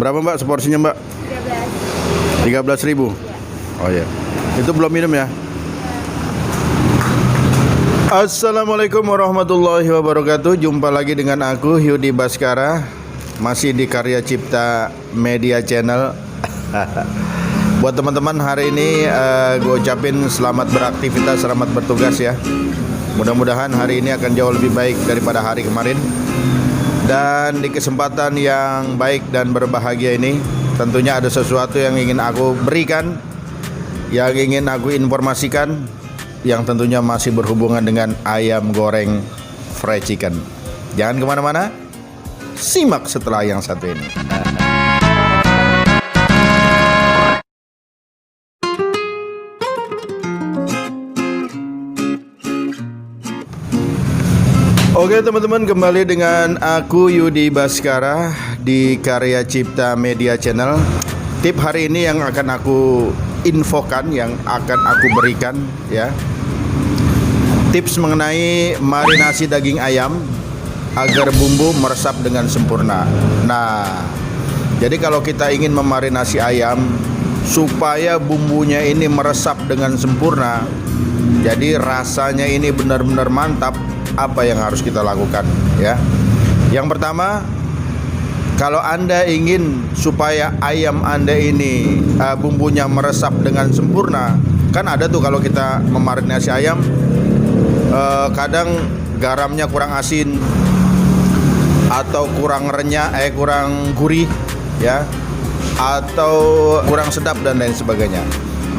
Berapa Mbak seporsinya Mbak? 13.000. Oh ya. Itu belum minum ya? Assalamualaikum warahmatullahi wabarakatuh. Jumpa lagi dengan aku Yudi Baskara, masih di Karya Cipta Media Channel. Buat teman-teman, hari ini gue ucapin selamat beraktivitas, selamat bertugas ya. Mudah-mudahan hari ini akan jauh lebih baik daripada hari kemarin. Dan di kesempatan yang baik dan berbahagia ini, tentunya ada sesuatu yang ingin aku berikan, yang ingin aku informasikan, yang tentunya masih berhubungan dengan ayam goreng fried chicken. Jangan kemana-mana, simak setelah yang satu ini. Oke teman-teman, kembali dengan aku Yudi Baskara di Karya Cipta Media Channel. Tip hari ini yang akan aku infokan, yang akan aku berikan ya, tips mengenai marinasi daging ayam agar bumbu meresap dengan sempurna. Nah, jadi kalau kita ingin memarinasi ayam supaya bumbunya ini meresap dengan sempurna, jadi rasanya ini benar-benar mantap, apa yang harus kita lakukan ya? Yang pertama, kalau Anda ingin supaya ayam Anda ini bumbunya meresap dengan sempurna, kan ada tuh kalau kita memarinasi ayam, kadang garamnya kurang asin atau kurang renyah, kurang gurih ya, atau kurang sedap dan lain sebagainya.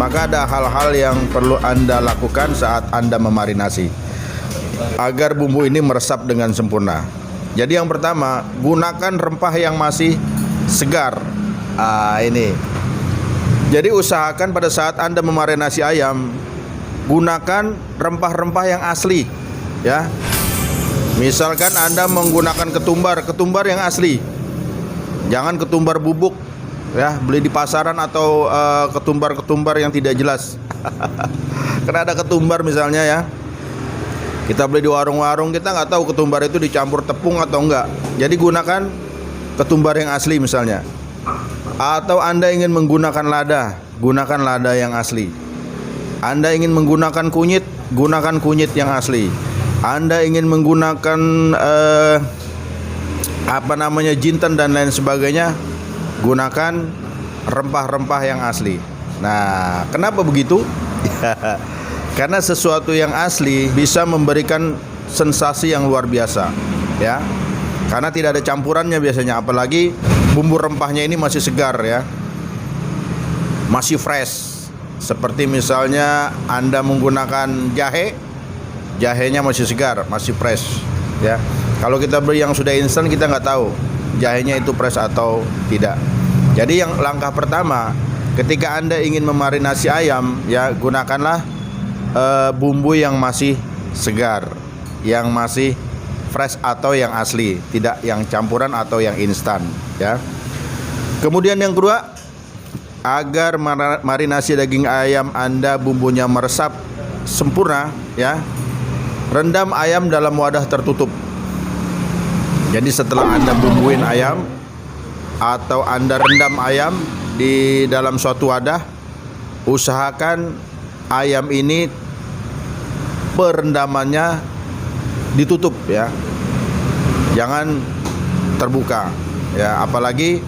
Maka ada hal-hal yang perlu Anda lakukan saat Anda memarinasi agar bumbu ini meresap dengan sempurna. Jadi yang pertama, gunakan rempah yang masih segar. Ini. Jadi usahakan pada saat Anda memarinasi ayam, gunakan rempah-rempah yang asli ya. Misalkan Anda menggunakan ketumbar yang asli. Jangan ketumbar bubuk ya, beli di pasaran, atau ketumbar-ketumbar yang tidak jelas. Karena ada ketumbar misalnya ya, kita beli di warung-warung, kita nggak tahu ketumbar itu dicampur tepung atau enggak. Jadi gunakan ketumbar yang asli misalnya. Atau Anda ingin menggunakan lada, gunakan lada yang asli. Anda ingin menggunakan kunyit, gunakan kunyit yang asli. Anda ingin menggunakan jinten dan lain sebagainya, gunakan rempah-rempah yang asli. Nah, kenapa begitu? Karena sesuatu yang asli bisa memberikan sensasi yang luar biasa ya. Karena tidak ada campurannya biasanya, apalagi bumbu rempahnya ini masih segar ya, masih fresh. Seperti misalnya Anda menggunakan jahenya masih segar, masih fresh ya. Kalau kita beli yang sudah instan, kita nggak tahu jahenya itu fresh atau tidak. Jadi yang langkah pertama, ketika Anda ingin memarinasi ayam ya, gunakanlah bumbu yang masih segar, yang masih fresh atau yang asli, tidak yang campuran atau yang instan ya. Kemudian yang kedua, agar marinasi daging ayam Anda bumbunya meresap sempurna ya, rendam ayam dalam wadah tertutup. Jadi setelah Anda bumbuin ayam atau Anda rendam ayam di dalam suatu wadah, usahakan ayam ini perendamannya ditutup ya, jangan terbuka ya. Apalagi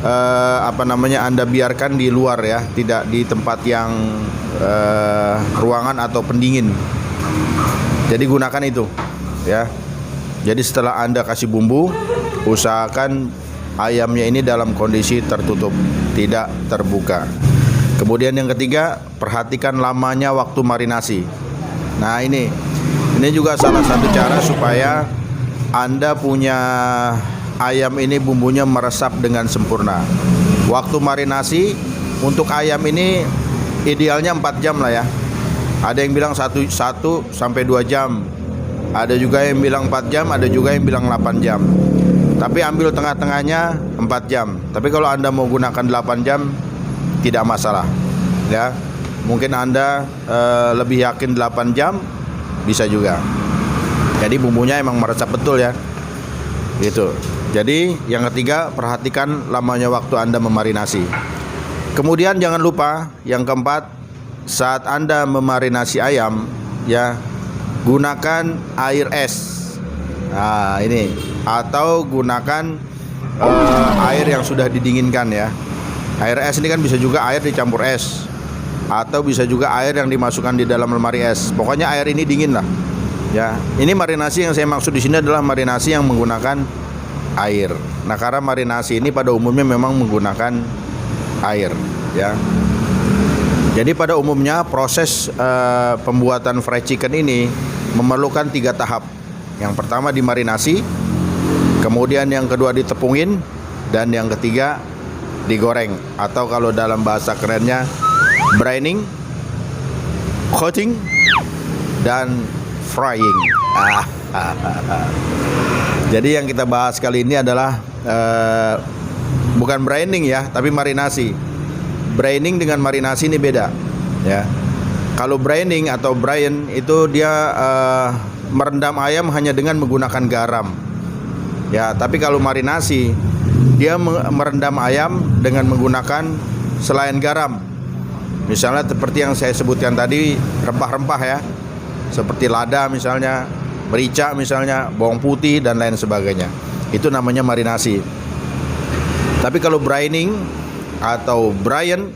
Anda biarkan di luar ya, tidak di tempat yang ruangan atau pendingin. Jadi gunakan itu ya. Jadi setelah Anda kasih bumbu, usahakan ayamnya ini dalam kondisi tertutup, tidak terbuka. Kemudian yang ketiga, perhatikan lamanya waktu marinasi. Nah ini juga salah satu cara supaya Anda punya ayam ini bumbunya meresap dengan sempurna. Waktu marinasi untuk ayam ini idealnya 4 jam lah ya. Ada yang bilang 1 sampai 2 jam. Ada juga yang bilang 4 jam, ada juga yang bilang 8 jam. Tapi ambil tengah-tengahnya 4 jam. Tapi kalau Anda mau gunakan 8 jam, tidak masalah ya. Mungkin Anda lebih yakin 8 jam, bisa juga. Jadi bumbunya emang meresap betul ya, gitu. Jadi yang ketiga, perhatikan lamanya waktu Anda memarinasi. Kemudian jangan lupa yang keempat, saat Anda memarinasi ayam, ya, gunakan air es. Nah, ini atau gunakan air yang sudah didinginkan ya. Air es ini kan bisa juga air dicampur es, atau bisa juga air yang dimasukkan di dalam lemari es. Pokoknya air ini dingin lah. Ya, ini marinasi yang saya maksud di sini adalah marinasi yang menggunakan air. Nah, karena marinasi ini pada umumnya memang menggunakan air, ya. Jadi pada umumnya proses pembuatan fried chicken ini memerlukan 3 tahap. Yang pertama dimarinasi, kemudian yang kedua ditepungin, dan yang ketiga digoreng, atau kalau dalam bahasa kerennya braining, coating, dan frying. Jadi yang kita bahas kali ini adalah bukan braining ya, tapi marinasi. Braining dengan marinasi ini beda ya. Kalau braining atau brain itu dia merendam ayam hanya dengan menggunakan garam ya, tapi kalau marinasi dia merendam ayam dengan menggunakan selain garam. Misalnya seperti yang saya sebutkan tadi, rempah-rempah ya, seperti lada misalnya, merica misalnya, bawang putih dan lain sebagainya. Itu namanya marinasi. Tapi kalau braining atau brain,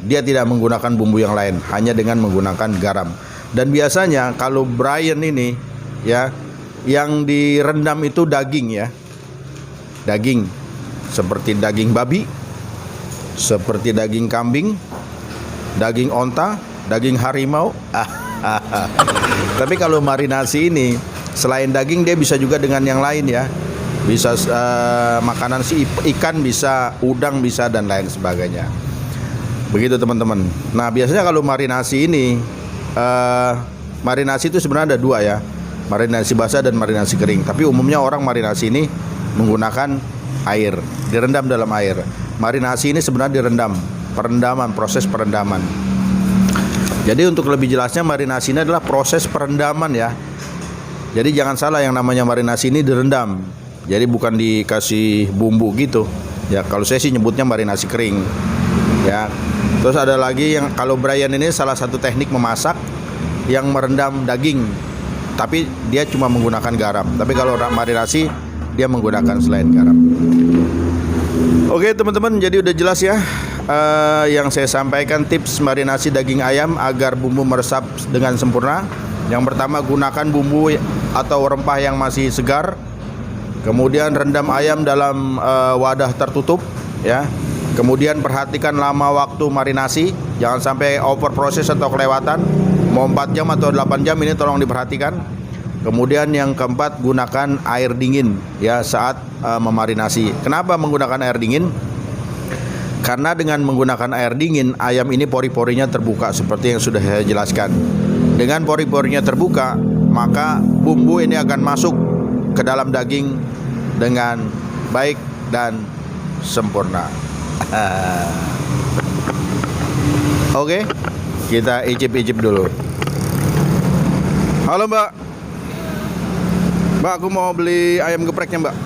dia tidak menggunakan bumbu yang lain, hanya dengan menggunakan garam. Dan biasanya kalau brain ini ya, yang direndam itu daging ya. Daging seperti daging babi, seperti daging kambing, daging onta, daging harimau. Tapi kalau marinasi ini selain daging dia bisa juga dengan yang lain ya. Bisa makanan si ikan, bisa udang, bisa dan lain sebagainya. Begitu teman-teman. Nah, biasanya kalau marinasi ini marinasi itu sebenarnya ada 2 ya. Marinasi basah dan marinasi kering. Tapi umumnya orang marinasi ini menggunakan air, direndam dalam air. Marinasi ini sebenarnya direndam, perendaman, proses perendaman. Jadi untuk lebih jelasnya, marinasi ini adalah proses perendaman ya. Jadi jangan salah, yang namanya marinasi ini direndam. Jadi bukan dikasih bumbu gitu. Ya, kalau saya sih nyebutnya marinasi kering. Ya. Terus ada lagi yang kalau brayan ini salah satu teknik memasak yang merendam daging, tapi dia cuma menggunakan garam. Tapi kalau marinasi dia menggunakan selain garam. Oke teman-teman, jadi udah jelas ya yang saya sampaikan tips marinasi daging ayam agar bumbu meresap dengan sempurna. Yang pertama, gunakan bumbu atau rempah yang masih segar. Kemudian rendam ayam dalam wadah tertutup ya. Kemudian perhatikan lama waktu marinasi, jangan sampai over proses atau kelewatan. Mau 4 jam atau 8 jam ini tolong diperhatikan. Kemudian yang keempat, gunakan air dingin ya saat memarinasi. Kenapa menggunakan air dingin? Karena dengan menggunakan air dingin, ayam ini pori-porinya terbuka seperti yang sudah saya jelaskan. Dengan pori-porinya terbuka, maka bumbu ini akan masuk ke dalam daging dengan baik dan sempurna. Oke, kita icip-icip dulu. Halo Mbak. Mbak, aku mau beli ayam gepreknya Mbak.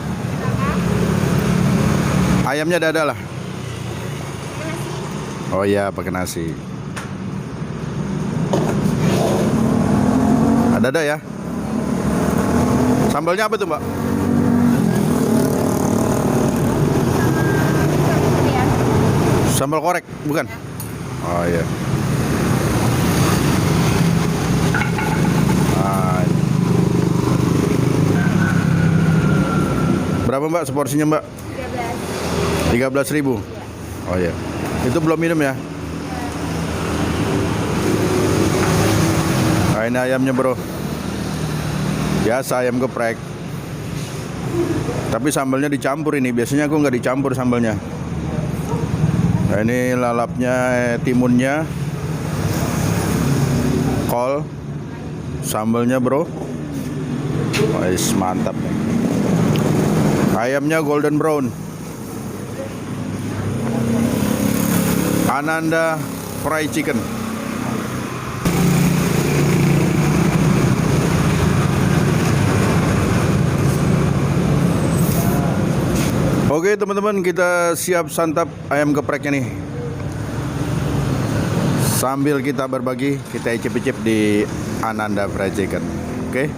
Ayamnya dada lah. Oh iya, pakai nasi. Ada ya. Sambalnya apa tuh Mbak? Sambal korek, bukan? Oh iya. Berapa Mbak seporsinya Mbak? 13.000. Oh iya. Itu belum minum ya? Nah, ini ayamnya bro. Biasa ayam geprek. Tapi sambalnya dicampur ini. Biasanya aku nggak dicampur sambalnya. Nah, ini lalapnya, timunnya, kol, sambalnya bro. Mantap nih. Ayamnya golden brown. Ananda fried chicken. Oke teman-teman, kita siap santap ayam gepreknya nih. Sambil kita berbagi, kita icip-icip di Ananda Fried Chicken. Oke.